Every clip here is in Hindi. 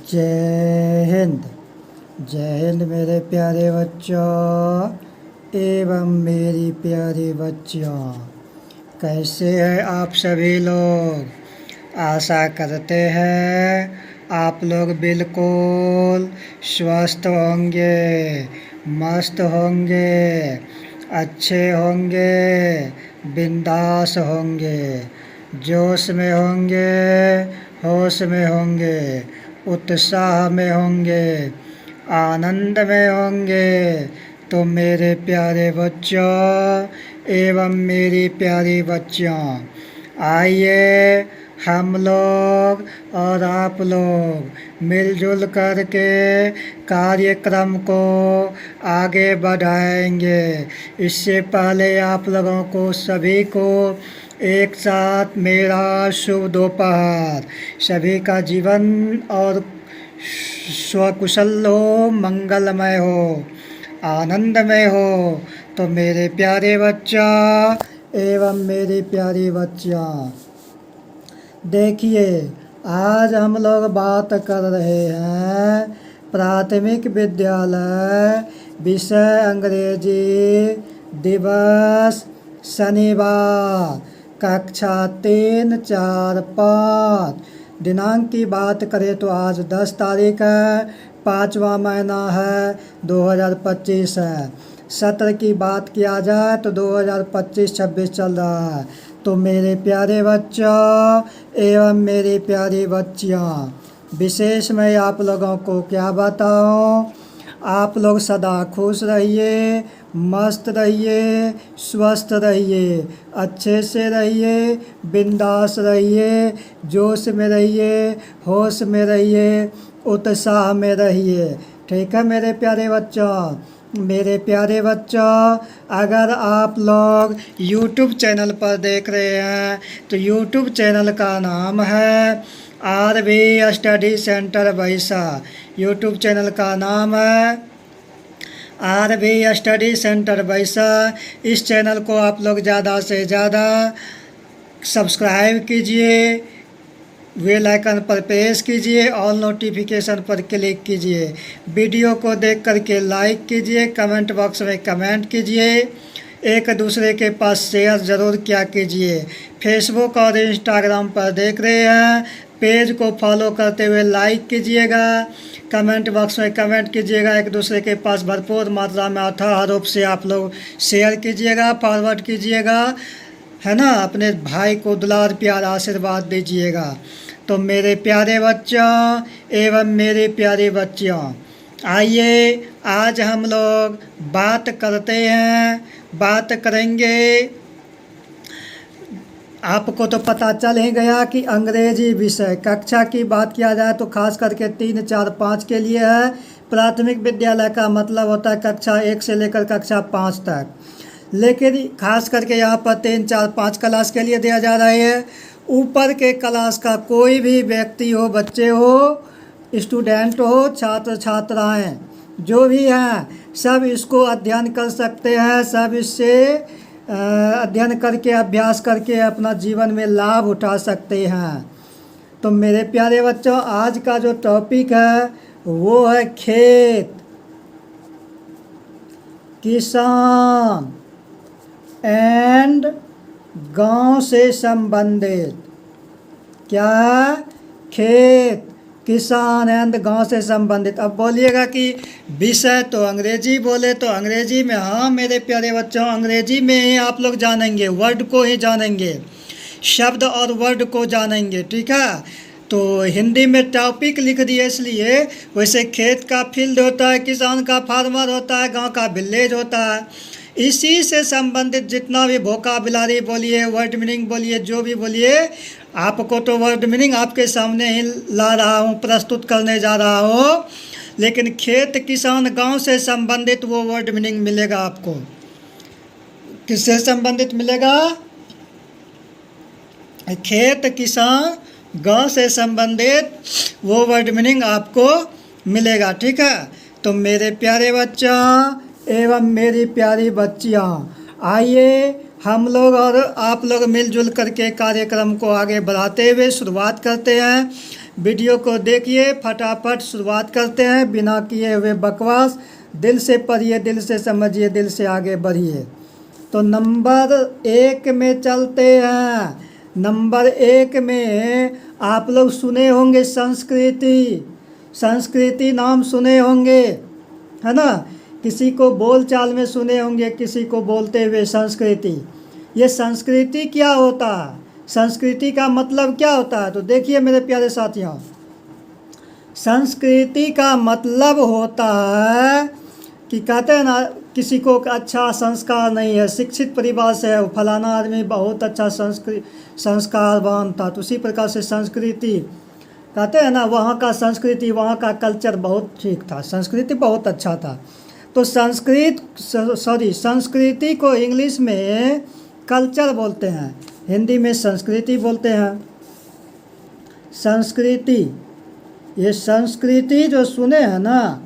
जय हिंद। जय हिंद मेरे प्यारे बच्चों एवं मेरी प्यारी बच्चियों। कैसे हैं आप सभी लोग। आशा करते हैं आप लोग बिल्कुल स्वस्थ होंगे, मस्त होंगे, अच्छे होंगे, बिंदास होंगे, जोश में होंगे, होश में होंगे, उत्साह में होंगे, आनंद में होंगे। तो मेरे प्यारे बच्चों एवं मेरी प्यारी बच्चियों, आइए हम लोग और आप लोग मिलजुल करके कार्यक्रम को आगे बढ़ाएंगे। इससे पहले आप लोगों को सभी को एक साथ मेरा शुभ दोपहर। सभी का जीवन और स्वकुशल हो, मंगलमय हो, आनंदमय हो। तो मेरे प्यारे बच्चा एवं मेरी प्यारी बच्चियाँ, देखिए आज हम लोग बात कर रहे हैं प्राथमिक विद्यालय विषय अंग्रेजी दिवस शनिवार कक्षा 3, 4, 5। दिनांक की बात करें तो आज 10 तारीख है, 5वां महीना है, 2025 है। सत्र की बात किया जाए तो 2025-26 चल रहा है। तो मेरे प्यारे बच्चों एवं मेरी प्यारी बच्चियाँ, विशेष मैं आप लोगों को क्या बताऊँ, आप लोग सदा खुश रहिए, मस्त रहिए, स्वस्थ रहिए, अच्छे से रहिए, बिंदास रहिए, जोश में रहिए, होश में रहिए, उत्साह में रहिए। ठीक है मेरे प्यारे बच्चों। मेरे प्यारे बच्चों, अगर आप लोग YouTube चैनल पर देख रहे हैं तो YouTube चैनल का नाम है RV स्टडी सेंटर बैसा। YouTube चैनल का नाम है RV स्टडी सेंटर बैसा। इस चैनल को आप लोग ज़्यादा से ज़्यादा सब्सक्राइब कीजिए, बेल आइकन पर प्रेस कीजिए, ऑल नोटिफिकेशन पर क्लिक कीजिए, वीडियो को देख करके लाइक कीजिए, कमेंट बॉक्स में कमेंट कीजिए, एक दूसरे के पास शेयर ज़रूर किया कीजिए। फेसबुक और इंस्टाग्राम पर देख रहे हैं, पेज को फॉलो करते हुए लाइक कीजिएगा, कमेंट बॉक्स में कमेंट कीजिएगा, एक दूसरे के पास भरपूर मात्रा में अथाह रूप से आप लोग शेयर कीजिएगा, फॉरवर्ड कीजिएगा, है ना। अपने भाई को दुलार प्यार आशीर्वाद दीजिएगा। तो मेरे प्यारे बच्चों एवं मेरी प्यारी बच्चियों, आइए आज हम लोग बात करते हैं, बात करेंगे। आपको तो पता चल ही गया कि अंग्रेजी विषय कक्षा की बात किया जाए तो खास करके 3, 4, 5 के लिए है। प्राथमिक विद्यालय का मतलब होता है कक्षा 1 से लेकर कक्षा 5 तक, लेकिन खास करके यहाँ पर 3, 4, 5 क्लास के लिए दिया जा रहा है। ऊपर के क्लास का कोई भी व्यक्ति हो, बच्चे हो, स्टूडेंट हो, छात्र छात्राएं जो भी हैं, सब इसको अध्ययन कर सकते हैं। सब इससे अध्ययन करके, अभ्यास करके अपना जीवन में लाभ उठा सकते हैं। तो मेरे प्यारे बच्चों, आज का जो टॉपिक है वो है खेत, किसान एंड गांव से संबंधित। क्या है? खेत, किसान एंड गांव से संबंधित। अब बोलिएगा कि विषय तो अंग्रेजी बोले तो अंग्रेजी में, हाँ मेरे प्यारे बच्चों, अंग्रेजी में ही आप लोग जानेंगे, वर्ड को ही जानेंगे, शब्द और वर्ड को जानेंगे। ठीक है, तो हिंदी में टॉपिक लिख दिए इसलिए। वैसे खेत का फील्ड होता है, किसान का फार्मर होता है, गांव का विलेज होता है। इसी से संबंधित जितना भी वोकाबुलरी बोलिए, वर्ड मीनिंग बोलिए, जो भी बोलिए, आपको तो वर्ड मीनिंग आपके सामने ही ला रहा हूँ, प्रस्तुत करने जा रहा हूँ। लेकिन खेत किसान गांव से संबंधित वो वर्ड मीनिंग मिलेगा आपको। किससे संबंधित मिलेगा? खेत किसान गांव से संबंधित वो वर्ड मीनिंग आपको मिलेगा। ठीक है, तो मेरे प्यारे बच्चों एवं मेरी प्यारी बच्चियाँ, आइए हम लोग और आप लोग मिलजुल करके कार्यक्रम को आगे बढ़ाते हुए शुरुआत करते हैं। वीडियो को देखिए, फटाफट शुरुआत करते हैं बिना किए हुए बकवास। दिल से पढ़िए, दिल से समझिए, दिल से आगे बढ़िए। तो नंबर 1 में चलते हैं। नंबर 1 में आप लोग सुने होंगे संस्कृति। संस्कृति नाम सुने होंगे, है ना। किसी को बोलचाल में सुने होंगे, किसी को बोलते हुए संस्कृति। ये संस्कृति क्या होता है, संस्कृति का मतलब क्या होता है? तो देखिए मेरे प्यारे साथियों, संस्कृति का मतलब होता है कि कहते हैं ना, किसी को अच्छा संस्कार नहीं है, शिक्षित परिवार से है, फलाना आदमी बहुत अच्छा संस्कारवान था, तो उसी प्रकार से संस्कृति कहते हैं ना, वहाँ का संस्कृति, वहाँ का कल्चर बहुत ठीक था, संस्कृति बहुत अच्छा था। तो संस्कृति को इंग्लिश में कल्चर बोलते हैं, हिंदी में संस्कृति बोलते हैं। संस्कृति, ये संस्कृति जो सुने हैं ना,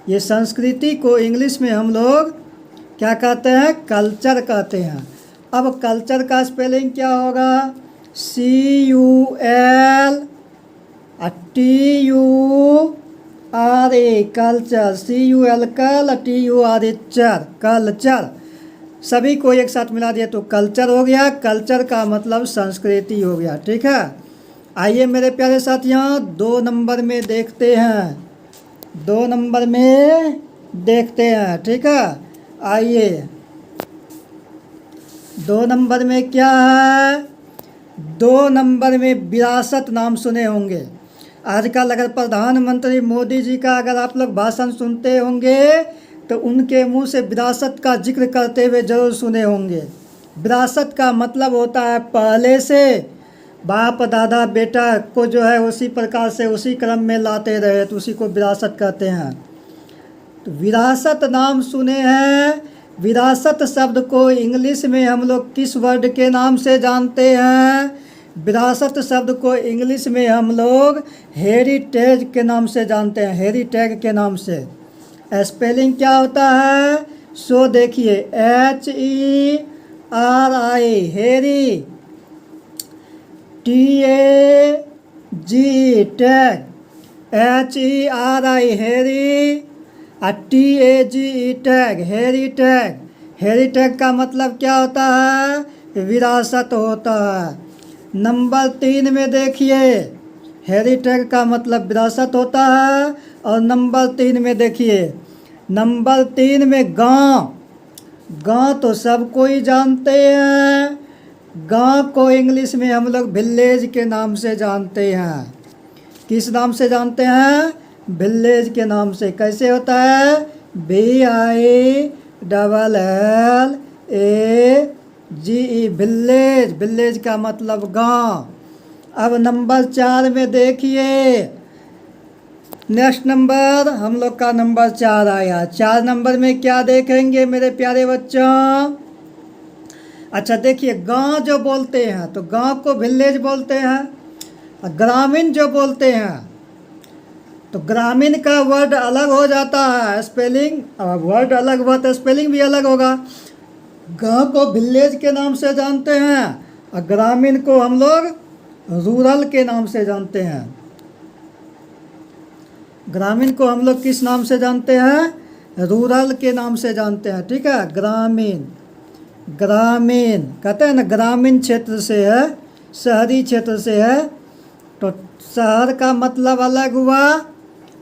ये संस्कृति को इंग्लिश में हम लोग क्या कहते हैं? कल्चर कहते हैं। अब कल्चर का स्पेलिंग क्या होगा? CULTURA, culture. CUL कल, TURA चर, कल्चर। सभी को एक साथ मिला दिया तो कल्चर हो गया। कल्चर का मतलब संस्कृति हो गया, ठीक है। आइए मेरे प्यारे साथियों, 2 नंबर में देखते हैं, 2 नंबर में देखते हैं, ठीक है। आइए 2 नंबर में क्या है? 2 नंबर में विरासत नाम सुने होंगे। आजकल अगर प्रधानमंत्री मोदी जी का अगर आप लोग भाषण सुनते होंगे तो उनके मुंह से विरासत का जिक्र करते हुए जरूर सुने होंगे। विरासत का मतलब होता है पहले से बाप दादा बेटा को जो है उसी प्रकार से उसी क्रम में लाते रहे, तो उसी को विरासत कहते हैं। तो विरासत नाम सुने हैं। विरासत शब्द को इंग्लिश में हम लोग किस वर्ड के नाम से जानते हैं? विरासत शब्द को इंग्लिश में हम लोग हेरिटेज के नाम से जानते हैं, हेरिटेज के नाम से। स्पेलिंग क्या होता है? सो देखिए, HERI, हेरी, TAG, टैग, HERI हेरी, TAG टैग, हेरी टैग। हेरी टैग का मतलब क्या होता है? विरासत होता है। नंबर 3 में देखिए, हेरी टैग का मतलब विरासत होता है। और नंबर 3 में देखिए, नंबर 3 में गांव। गांव तो सब कोई जानते हैं। गांव को इंग्लिश में हम लोग विलेज के नाम से जानते हैं। किस नाम से जानते हैं? विलेज के नाम से। कैसे होता है? VILLLAGE, village. विलेज का मतलब गांव। अब नंबर 4 में देखिए, नेक्स्ट नंबर हम लोग का नंबर 4 आया। 4 नंबर में क्या देखेंगे मेरे प्यारे बच्चों? अच्छा देखिए, गांव जो बोलते हैं तो गांव को विलेज बोलते हैं। ग्रामीण जो बोलते हैं तो ग्रामीण का वर्ड अलग हो जाता है, स्पेलिंग। वर्ड अलग हुआ तो स्पेलिंग भी अलग होगा। गांव को विलेज के नाम से जानते हैं और ग्रामीण को हम लोग रूरल के नाम से जानते हैं। ग्रामीण को हम लोग किस नाम से जानते हैं? रूरल के नाम से जानते हैं, ठीक है। ग्रामीण, ग्रामीण कहते हैं ना, ग्रामीण क्षेत्र से है, शहरी क्षेत्र से है, तो शहर का मतलब अलग हुआ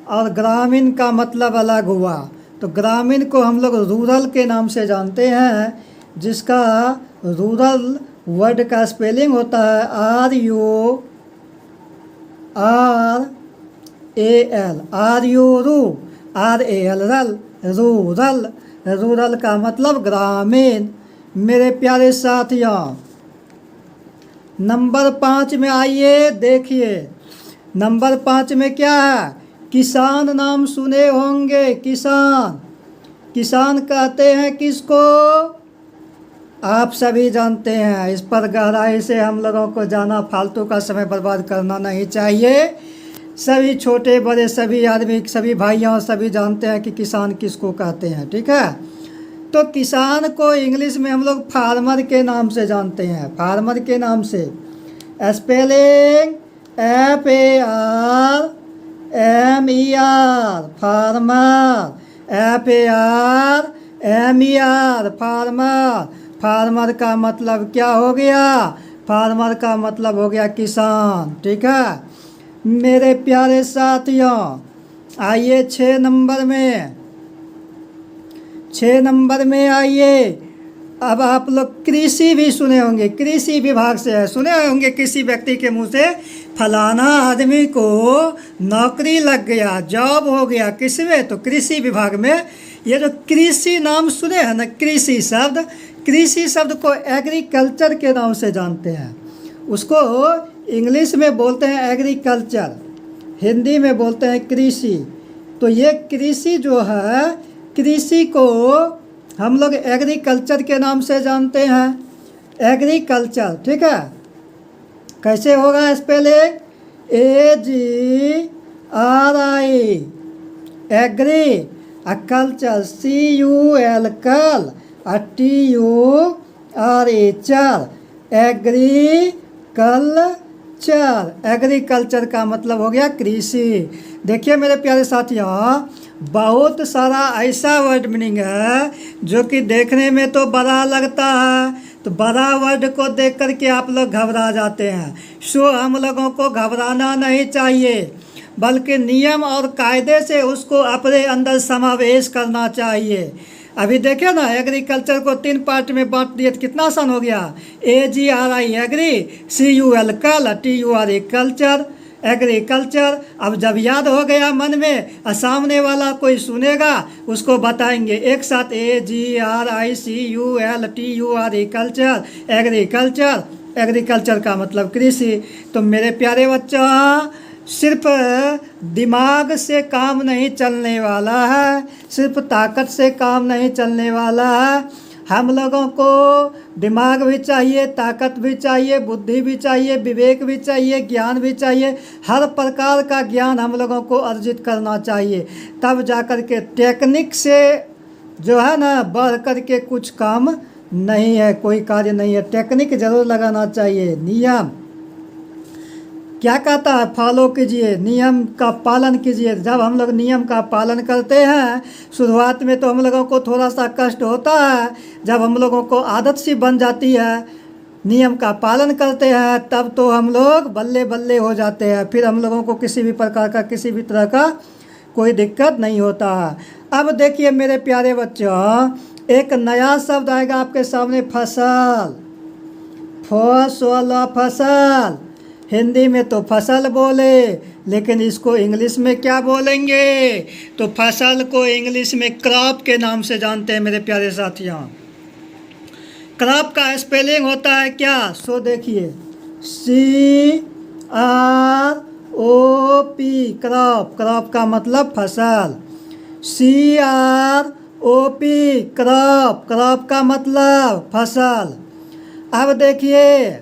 और ग्रामीण का मतलब अलग हुआ। तो ग्रामीण को हम लोग रूरल के नाम से जानते हैं, जिसका रूरल वर्ड का स्पेलिंग होता है RURAL, रूरल। रूरल का मतलब ग्रामीण। मेरे प्यारे साथियों, नंबर 5 में आइए, देखिए नंबर 5 में क्या है? किसान नाम सुने होंगे। किसान, किसान कहते हैं किसको? आप सभी जानते हैं। इस पर गहराई से हम लोगों को जाना, फालतू का समय बर्बाद करना नहीं चाहिए। सभी छोटे बड़े सभी आदमी, सभी भाइयों सभी जानते हैं कि किसान किसको कहते हैं, ठीक है। तो किसान को इंग्लिश में हम लोग फार्मर के नाम से जानते हैं, फार्मर के नाम से। Spelling FARMER farmer, FARMER farmer. Farmer का मतलब क्या हो गया? फार्मर का मतलब हो गया किसान। ठीक है मेरे प्यारे साथियों, आइए 6 नंबर में, 6 नंबर में आइए। अब आप लोग कृषि भी सुने होंगे, कृषि विभाग से है, सुने होंगे किसी व्यक्ति के मुंह से, फलाना आदमी को नौकरी लग गया, जॉब हो गया, किसमें? तो कृषि विभाग में। ये जो कृषि नाम सुने हैं ना, कृषि शब्द, कृषि शब्द को एग्रीकल्चर के नाम से जानते हैं। उसको इंग्लिश में बोलते हैं एग्रीकल्चर, हिंदी में बोलते हैं कृषि। तो ये कृषि जो है, कृषि को हम लोग एग्रीकल्चर के नाम से जानते हैं, एग्रीकल्चर। ठीक है कैसे होगा spelling? AGRI agri, culture CUL cul, TURE ture, agriculture. Agriculture का मतलब हो गया कृषि। देखिए मेरे प्यारे साथियों, बहुत सारा ऐसा वर्ड मीनिंग है जो कि देखने में तो बड़ा लगता है, तो बड़ा वर्ड को देख कर के आप लोग घबरा जाते हैं। सो हम लोगों को घबराना नहीं चाहिए, बल्कि नियम और कायदे से उसको अपने अंदर समावेश करना चाहिए। अभी देखिए ना, एग्रीकल्चर को 3 पार्ट में बांट दिए तो कितना आसान हो गया। AGRI agree, CUL cul, TURE culture, agriculture. अब जब याद हो गया मन में, सामने वाला कोई सुनेगा उसको बताएंगे एक साथ, AGRI CUL TURE culture, agriculture. Agriculture का मतलब कृषि। तो मेरे प्यारे बच्चों, सिर्फ दिमाग से काम नहीं चलने वाला है, सिर्फ ताकत से काम नहीं चलने वाला है। हम लोगों को दिमाग भी चाहिए, ताकत भी चाहिए, बुद्धि भी चाहिए, विवेक भी चाहिए, ज्ञान भी चाहिए। हर प्रकार का ज्ञान हम लोगों को अर्जित करना चाहिए, तब जाकर के टेक्निक से जो है ना बढ़ कर के कुछ काम नहीं है, कोई कार्य नहीं है। टेक्निक जरूर लगाना चाहिए। नियम क्या कहता है? फॉलो कीजिए, नियम का पालन कीजिए। जब हम लोग नियम का पालन करते हैं, शुरुआत में तो हम लोगों को थोड़ा सा कष्ट होता है, जब हम लोगों को आदत सी बन जाती है, नियम का पालन करते हैं, तब तो हम लोग बल्ले बल्ले हो जाते हैं। फिर हम लोगों को किसी भी प्रकार का, किसी भी तरह का कोई दिक्कत नहीं होता है। अब देखिए मेरे प्यारे बच्चों, एक नया शब्द आएगा आपके सामने, फसल। फसल, हिंदी में तो फसल बोले, लेकिन इसको इंग्लिश में क्या बोलेंगे? तो फसल को इंग्लिश में क्रॉप के नाम से जानते हैं मेरे प्यारे साथियों। क्रॉप का स्पेलिंग होता है क्या? सो देखिए, CROP क्रॉप। क्रॉप का मतलब फसल। CROP क्रॉप, क्रॉप का मतलब फसल। अब देखिए,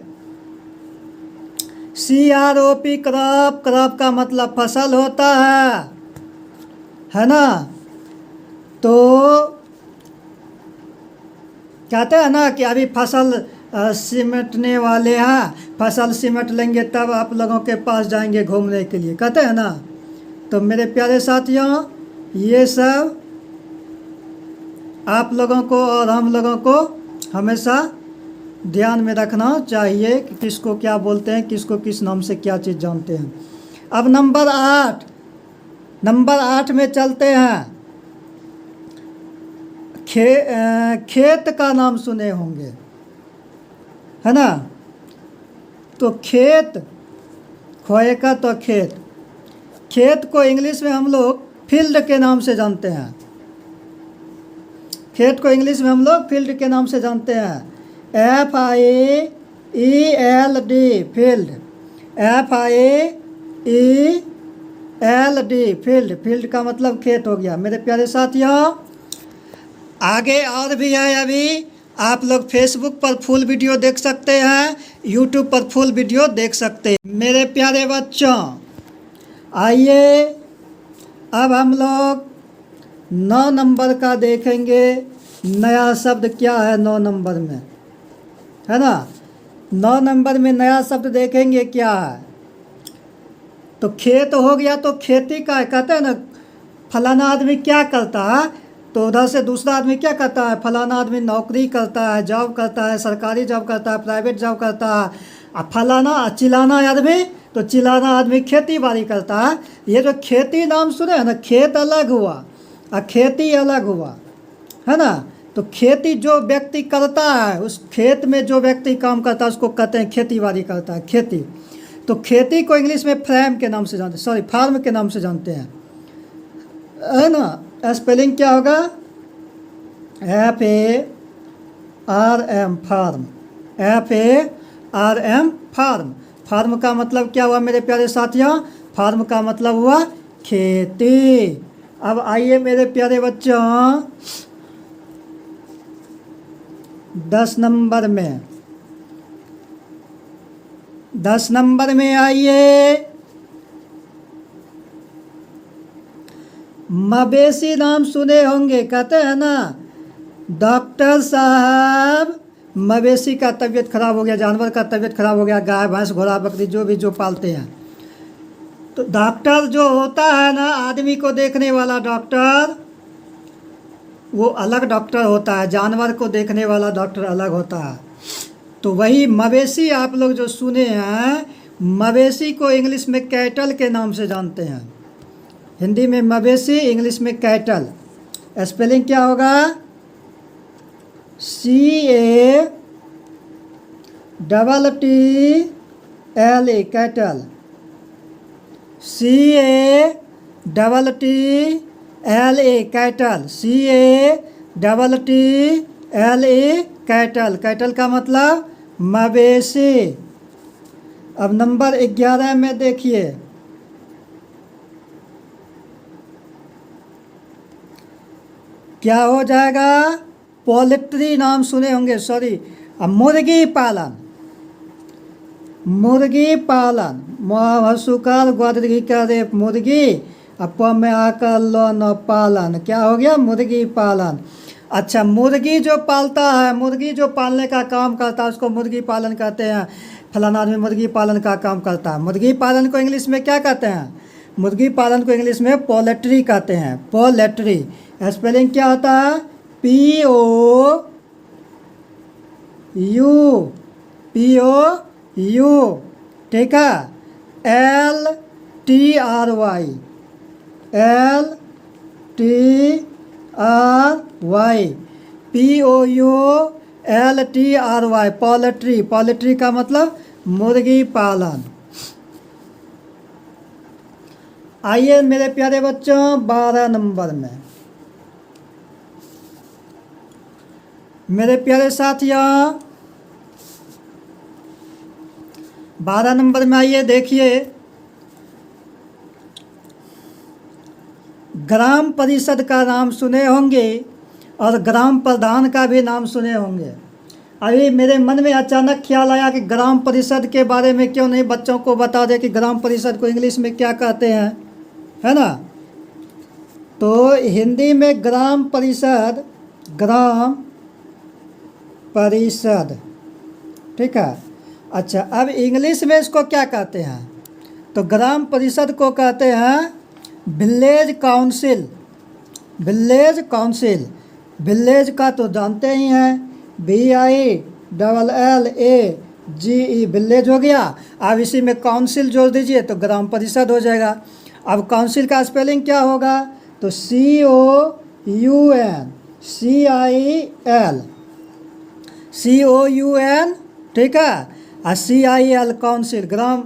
CROP क्रॉप, क्रॉप का मतलब फसल होता है ना। तो कहते हैं ना कि अभी फसल सिमटने वाले हैं, फसल सिमट लेंगे तब आप लोगों के पास जाएंगे घूमने के लिए, कहते हैं ना। तो मेरे प्यारे साथियों, ये सब आप लोगों को और हम लोगों को हमेशा ध्यान में रखना चाहिए कि किसको क्या बोलते हैं, किसको किस नाम से क्या चीज़ जानते हैं। अब नंबर 8 में चलते हैं। खेत का नाम सुने होंगे, है ना। तो खेत, खोए का तो खेत, खेत को इंग्लिश में हम लोग फील्ड के नाम से जानते हैं। खेत को इंग्लिश में हम लोग फील्ड के नाम से जानते हैं। FIELD field, FIELD field. Field का मतलब खेत हो गया। मेरे प्यारे साथियों, आगे और भी है। अभी आप लोग फेसबुक पर फुल वीडियो देख सकते हैं, यूट्यूब पर फुल वीडियो देख सकते हैं। मेरे प्यारे बच्चों, आइए अब हम लोग 9 नंबर का देखेंगे। नया शब्द क्या है 9 नंबर में, है ना। 9 नंबर में नया शब्द देखेंगे क्या है। तो खेत हो गया तो खेती का कहते हैं ना, फलाना आदमी क्या करता है, तो उधर से दूसरा आदमी क्या करता है, फलाना आदमी नौकरी करता है, जॉब करता है, सरकारी जॉब करता है, प्राइवेट जॉब करता है। फलाना चिलाना आदमी, तो चिलाना आदमी खेती बाड़ी करता है। ये जो खेती नाम सुने हैं ना, खेत अलग हुआ और खेती अलग हुआ, है ना। तो खेती जो व्यक्ति करता है, उस खेत में जो व्यक्ति काम करता है उसको कहते हैं खेती बाड़ी करता है, खेती। तो खेती को इंग्लिश में फार्म के नाम से जानते, सॉरी फार्म के नाम से जानते हैं, है ना। स्पेलिंग क्या होगा, FARM, farm, FARM, farm. Farm का मतलब क्या हुआ मेरे प्यारे साथियों, फार्म का मतलब हुआ खेती। अब आइए मेरे प्यारे बच्चों 10 नंबर में, 10 नंबर में आइए। मवेशी नाम सुने होंगे, कहते हैं ना डॉक्टर साहब मवेशी का तबीयत खराब हो गया, जानवर का तबीयत खराब हो गया, गाय भैंस घोड़ा बकरी जो भी जो पालते हैं, तो डॉक्टर जो होता है ना, आदमी को देखने वाला डॉक्टर, वो अलग डॉक्टर होता है, जानवर को देखने वाला डॉक्टर अलग होता है। तो वही मवेशी आप लोग जो सुने हैं, मवेशी को इंग्लिश में कैटल के नाम से जानते हैं। हिंदी में मवेशी, इंग्लिश में कैटल। स्पेलिंग क्या होगा, CATTLE, cattle, CATTLE, cattle, CATTLE, cattle. Cattle का मतलब मवेशी। अब नंबर 11 में देखिए, क्या हो जाएगा, पोल्ट्री नाम सुने होंगे, सॉरी मुर्गी पालन, मुर्गी पालन, सुकार ग्वादगी का रेप मुर्गी, अप में आकर लो न पालन, क्या हो गया, मुर्गी पालन। अच्छा, मुर्गी जो पालता है, मुर्गी जो पालने का काम करता है उसको मुर्गी पालन कहते हैं। फलाना आदमी मुर्गी पालन का काम करता है। मुर्गी पालन को इंग्लिश में क्या कहते हैं, मुर्गी पालन को इंग्लिश में पोल्ट्री कहते हैं, पोल्ट्री। स्पेलिंग क्या होता है, POU, ठीक है, LTRY, POULTRY, पोल्ट्री। पोल्ट्री का मतलब मुर्गी पालन। आइए मेरे प्यारे बच्चों 12 नंबर में, मेरे प्यारे साथियों 12 नंबर में आइए, देखिए ग्राम परिषद का नाम सुने होंगे और ग्राम प्रधान का भी नाम सुने होंगे। अभी मेरे मन में अचानक ख्याल आया कि ग्राम परिषद के बारे में क्यों नहीं बच्चों को बता दे कि ग्राम परिषद को इंग्लिश में क्या कहते हैं, है ना। तो हिंदी में ग्राम परिषद, ग्राम परिषद, ठीक है। अच्छा, अब इंग्लिश में इसको क्या कहते हैं, तो ग्राम परिषद को कहते हैं village council, village council. Village का तो जानते ही हैं, VILLAGE, विलेज हो गया। अब इसी में काउंसिल जोड़ दीजिए तो ग्राम परिषद हो जाएगा। अब काउंसिल का स्पेलिंग क्या होगा, तो COUN, ठीक है, और CIL, काउंसिल, ग्राम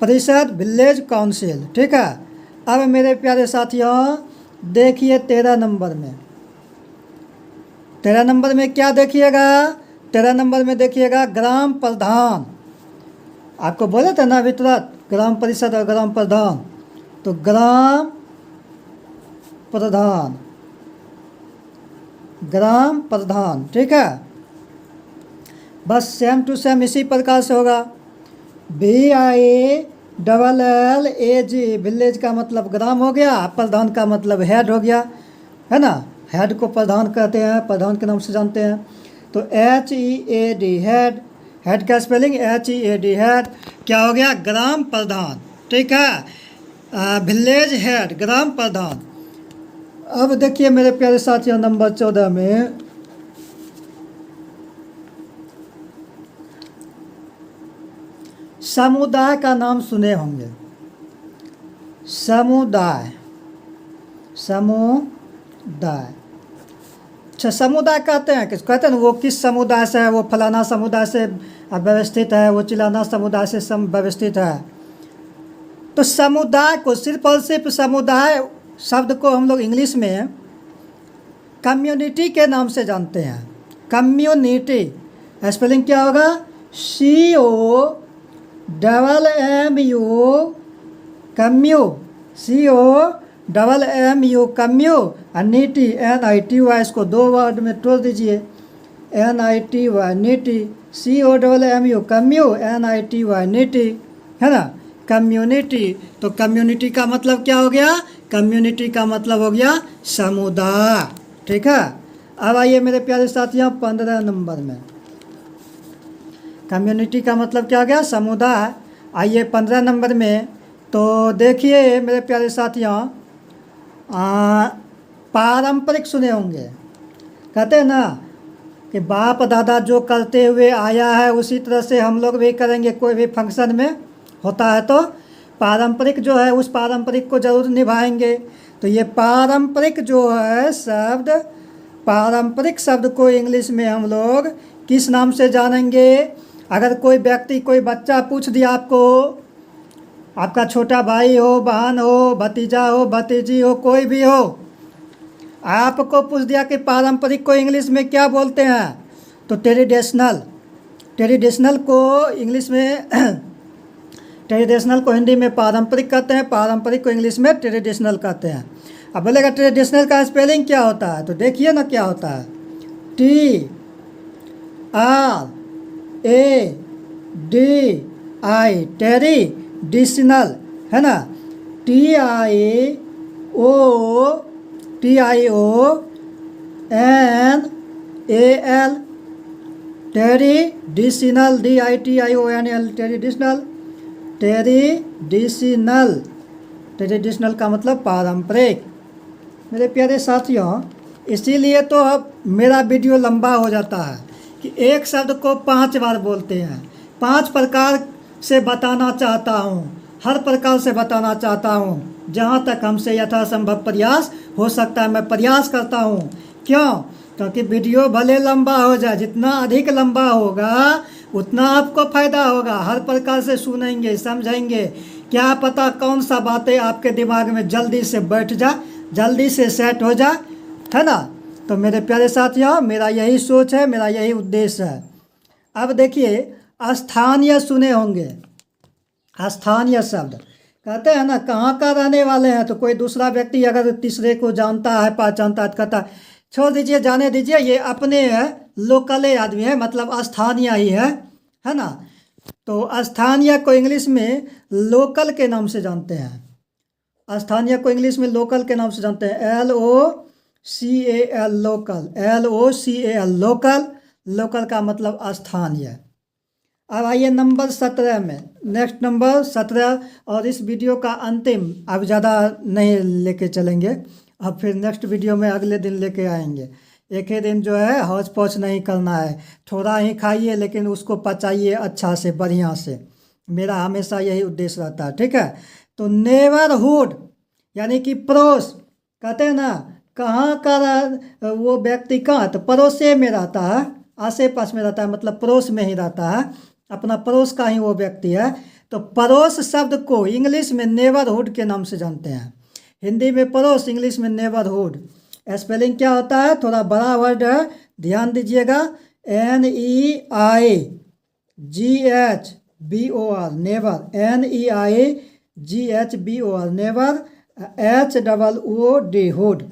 परिषद, विलेज काउंसिल, ठीक है। अब मेरे प्यारे साथियों देखिए 13 नंबर में, 13 नंबर में क्या देखिएगा, 13 नंबर में देखिएगा ग्राम प्रधान। आपको बोले थे ना अभी तुरंत ग्राम परिषद और ग्राम प्रधान, तो ग्राम प्रधान, ग्राम प्रधान, ठीक है। बस सेम टू सेम इसी प्रकार से होगा। VILLAG, विलेज का मतलब ग्राम हो गया, प्रधान का मतलब हेड हो गया, है ना। हेड को प्रधान कहते हैं, प्रधान के नाम से जानते हैं। तो HEAD, हेड, हेड का स्पेलिंग HEAD, हेड क्या हो गया, ग्राम प्रधान। ठीक है। विलेज हेड, ग्राम प्रधान। अब देखिए मेरे प्यारे साथियों, नंबर 14 में समुदाय का नाम सुने होंगे। समुदाय, समुदाय। अच्छा, समुदाय कहते हैं किस, कहते हैं ना वो किस समुदाय से है, वो फलाना समुदाय से व्यवस्थित है, वो चिलाना समुदाय से व्यवस्थित है। तो समुदाय को सिर्फ और सिर्फ समुदाय शब्द को हम लोग इंग्लिश में कम्युनिटी के नाम से जानते हैं। कम्युनिटी, स्पेलिंग क्या होगा? COMMU, कम्यू, COMMU, कम्यू। और नीति, NITY, इसको 2 वर्ड में तोड़ दीजिए, NITY, नीति। COMMU, कम्यू, NITY, नीति, है ना, कम्युनिटी। तो कम्युनिटी का मतलब क्या हो गया? कम्युनिटी का मतलब हो गया समुदाय, ठीक है। अब आइए मेरे प्यारे साथियों 15 नंबर में, कम्युनिटी का मतलब क्या हो गया? समुदाय। आइए 15 नंबर में, तो देखिए मेरे प्यारे साथियों, पारंपरिक सुने होंगे। कहते हैं ना कि बाप दादा जो करते हुए आया है उसी तरह से हम लोग भी करेंगे। कोई भी फंक्शन में होता है तो पारंपरिक जो है उस पारंपरिक को ज़रूर निभाएंगे। तो ये पारंपरिक जो है शब्द, पारंपरिक शब्द को इंग्लिश में हम लोग किस नाम से जानेंगे? अगर कोई व्यक्ति, कोई बच्चा पूछ दिया आपको, आपका छोटा भाई हो, बहन हो, भतीजा हो, भतीजी हो, कोई भी हो, आपको पूछ दिया कि पारंपरिक को इंग्लिश में क्या बोलते हैं, तो ट्रेडिशनल। ट्रेडिशनल को इंग्लिश में ट्रेडिशनल को हिंदी में पारंपरिक कहते हैं, पारंपरिक को इंग्लिश में ट्रेडिशनल कहते हैं। अब बोलेगा ट्रेडिशनल का स्पेलिंग क्या होता है, तो देखिए ना क्या होता है। TRADI, ट्रेडिशनल, है ना। TIONAL, traditional, DITIONL, traditional. Traditional, traditional का मतलब पारंपरिक। मेरे प्यारे साथियों, इसीलिए तो अब मेरा वीडियो लंबा हो जाता है कि एक शब्द को 5 बार बोलते हैं। 5 प्रकार से बताना चाहता हूँ, हर प्रकार से बताना चाहता हूँ, जहाँ तक हमसे यथासंभव प्रयास हो सकता है मैं प्रयास करता हूँ। क्यों? क्योंकि वीडियो भले लंबा हो जाए, जितना अधिक लंबा होगा उतना आपको फ़ायदा होगा। हर प्रकार से सुनेंगे, समझेंगे, क्या पता कौन सा बातें आपके दिमाग में जल्दी से बैठ जा, जल्दी से सेट हो जा, है ना। तो मेरे प्यारे साथियों, मेरा यही सोच है, मेरा यही उद्देश्य है। अब देखिए, स्थानीय सुने होंगे। स्थानीय शब्द कहते हैं ना, कहाँ का रहने वाले हैं, तो कोई दूसरा व्यक्ति अगर तीसरे को जानता है, पहचानता है, कहता है छोड़ दीजिए, जाने दीजिए, ये अपने है, लोकले आदमी है, मतलब स्थानीय ही है ना। तो स्थानीय को इंग्लिश में लोकल के नाम से जानते हैं। स्थानीय को इंग्लिश में लोकल के नाम से जानते हैं। LOCAL, local, LOCAL, local. Local का मतलब स्थानीय। अब आइए नंबर 17 में, नेक्स्ट नंबर 17, और इस वीडियो का अंतिम, अब ज़्यादा नहीं लेके चलेंगे, अब फिर नेक्स्ट वीडियो में अगले दिन लेके आएंगे। एक ही दिन जो है हौच पौच नहीं करना है, थोड़ा ही खाइए लेकिन उसको पचाइए अच्छा से, बढ़िया से। मेरा हमेशा यही उद्देश्य रहता है, ठीक है। तो नेबरहुड यानी कि पड़ोस, कहते हैं ना कहाँ का वो व्यक्ति, कहाँ, तो पड़ोसे में रहता है, आसे पास में रहता है, मतलब पड़ोस में ही रहता है, अपना पड़ोस का ही वो व्यक्ति है। तो पड़ोस शब्द को इंग्लिश में नेबरहुड के नाम से जानते हैं। हिंदी में पड़ोस, इंग्लिश में नेबरहुड। स्पेलिंग क्या होता है, थोड़ा बड़ा वर्ड है, ध्यान दीजिएगा। NEIGHBOR, neighbour, NEIGHBOR, neighbour, HOOD, hood,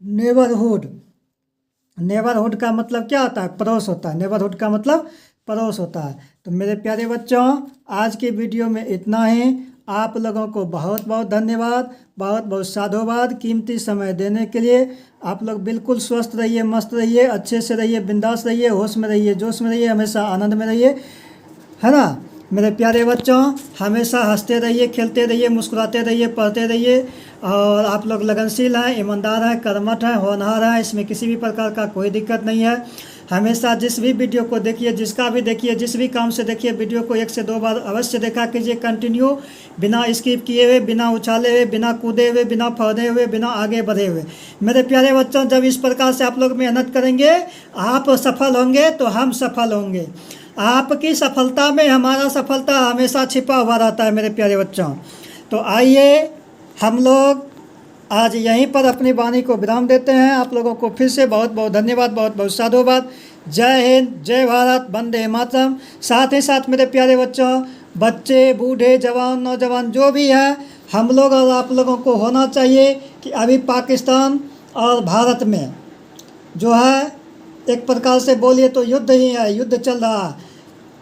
neighbourhood. Neighbourhood का मतलब क्या होता है, पड़ोस होता है। नेबरहुड का मतलब पड़ोस होता है। तो मेरे प्यारे बच्चों, आज के वीडियो में इतना ही। आप लोगों को बहुत बहुत धन्यवाद, बहुत बहुत साधुवाद कीमती समय देने के लिए। आप लोग बिल्कुल स्वस्थ रहिए, मस्त रहिए, अच्छे से रहिए, बिंदास रहिए, होश में रहिए, जोश में रहिए, हमेशा आनंद में रहिए, है ना। मेरे प्यारे बच्चों, हमेशा हंसते रहिए, खेलते रहिए, मुस्कुराते रहिए, पढ़ते रहिए। और आप लोग लगनशील हैं, ईमानदार हैं, कर्मठ हैं, होनहार हैं, इसमें किसी भी प्रकार का कोई दिक्कत नहीं है। हमेशा जिस भी वीडियो को देखिए, जिसका भी देखिए, जिस भी काम से देखिए, वीडियो को 1 से 2 बार अवश्य देखा कीजिए, कंटिन्यू, बिना स्किप किए हुए, बिना उछाले हुए, बिना कूदे हुए, बिना फौदे हुए, बिना आगे बढ़े हुए। मेरे प्यारे बच्चों, जब इस प्रकार से आप लोग मेहनत करेंगे, आप सफल होंगे तो हम सफल होंगे। आपकी सफलता में हमारा सफलता हमेशा छिपा हुआ रहता है मेरे प्यारे बच्चों। तो आइए हम लोग आज यहीं पर अपनी वाणी को विराम देते हैं। आप लोगों को फिर से बहुत बहुत धन्यवाद, बहुत बहुत साधुवाद। जय हिंद, जय भारत, वंदे मातरम। साथ ही साथ मेरे प्यारे बच्चों, बच्चे, बूढ़े, जवान, नौजवान जो भी है, हम लोग और आप लोगों को होना चाहिए कि अभी पाकिस्तान और भारत में जो है, एक प्रकार से बोलिए तो युद्ध ही है, युद्ध चल रहा है।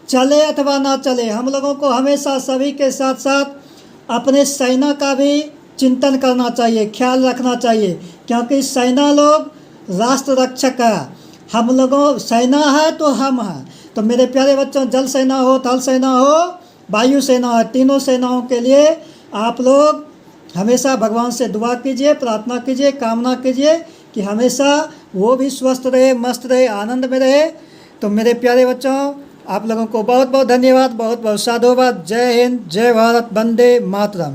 चले अथवा ना चले, हम लोगों को हमेशा सभी के साथ साथ अपने सेना का भी चिंतन करना चाहिए, ख्याल रखना चाहिए, क्योंकि सेना लोग राष्ट्र रक्षक है। हम लोगों सेना है तो हम हैं। तो मेरे प्यारे बच्चों, जल सेना हो, थल सेना हो, वायु सेना हो, तीनों सेनाओं के लिए आप लोग हमेशा भगवान से दुआ कीजिए, प्रार्थना कीजिए, कामना कीजिए कि हमेशा वो भी स्वस्थ रहे, मस्त रहे, आनंद में रहे। तो मेरे प्यारे बच्चों, आप लोगों को बहुत बहुत धन्यवाद, बहुत बहुत साधुवाद। जय हिंद, जय भारत, वंदे मातरम।